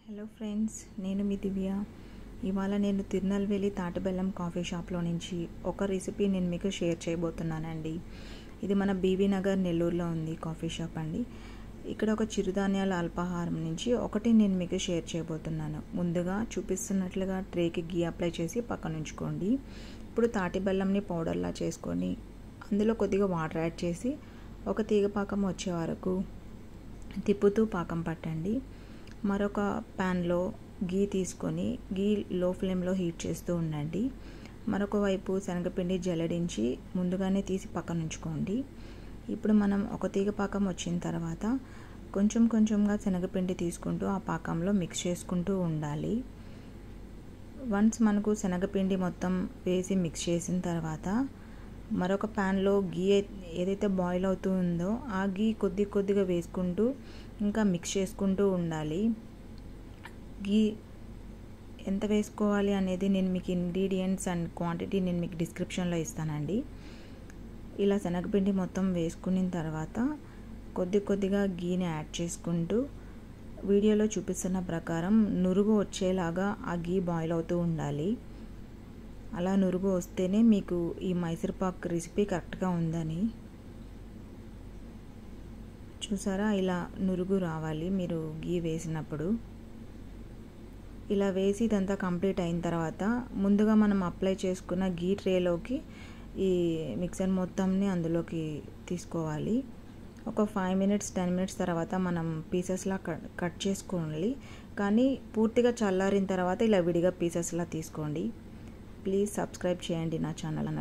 Hello friends, నేను మీ దివ్య. ఇవాళ నేను తిరునల్వేలి తాటిబెల్లం కాఫీ షాప్లో నుంచి ఒక రెసిపీ నేను మీకు షేర్ చేయబోతున్నానండి. ఇది మన బీబీ నగర్ నెల్లూరులో ఉంది కాఫీ షాప్ అండి. ఇక్కడ ఒక చిరుధాన్యాల అల్పాహారం నుంచి ఒకటి నేను మీకు షేర్ చేయబోతున్నాను. ముందుగా చూపిస్తున్నట్లుగా ట్రేకి గీ అప్లై చేసి పక్కన ఉంచుకోండి. ఇప్పుడు తాటిబెల్లంని పౌడర్లా చేసుకొని అందులో కొద్దిగా వాటర్ యాడ్ చేసి ఒక తీగ పాకం వచ్చే వరకు తిప్పుతూ పాకం పట్టండి. మరొక ప్యాన్లో గీ తీసుకొని గీ లో ఫ్లేమ్లో హీట్ చేస్తూ ఉండండి. మరొక వైపు శనగపిండి జల్లడించి ముందుగానే తీసి పక్కన ఉంచుకోండి. ఇప్పుడు మనం ఒక తీగ పాకం వచ్చిన తర్వాత కొంచెం కొంచెంగా శనగపిండి తీసుకుంటూ ఆ పాకంలో మిక్స్ చేసుకుంటూ ఉండాలి. వన్స్ మనకు శనగపిండి మొత్తం వేసి మిక్స్ చేసిన తర్వాత మరొక ప్యాన్లో గీ ఏదైతే బాయిల్ అవుతూ ఉందో ఆ గీ కొద్దిగా వేసుకుంటూ ఇంకా మిక్స్ చేసుకుంటూ ఉండాలి. గీ ఎంత వేసుకోవాలి అనేది నేను మీకు ఇంగ్రీడియంట్స్ అండ్ క్వాంటిటీ నేను మీకు డిస్క్రిప్షన్లో ఇస్తానండి. ఇలా శనగపిండి మొత్తం వేసుకున్న తర్వాత కొద్దిగా గీని యాడ్ చేసుకుంటూ వీడియోలో చూపిస్తున్న ప్రకారం నురుగు వచ్చేలాగా ఆ గీ బాయిల్ అవుతూ ఉండాలి. అలా నురుగు వస్తేనే మీకు ఈ మైసూర్పాక్ రెసిపీ కరెక్ట్గా ఉందని. చూసారా, ఇలా నురుగు రావాలి మీరు గీ వేసినప్పుడు. ఇలా వేసి ఇదంతా కంప్లీట్ అయిన తర్వాత ముందుగా మనం అప్లై చేసుకున్న గీ ట్రేలోకి ఈ మిక్సర్ మొత్తంని అందులోకి తీసుకోవాలి. ఒక 5 minutes 10 minutes తర్వాత మనం పీసెస్లా కట్ చేసుకోవాలి. కానీ పూర్తిగా చల్లారిన తర్వాత ఇలా విడిగా పీసెస్లా తీసుకోండి. ప్లీజ్ సబ్స్క్రైబ్ చేయండి నా ఛానల్.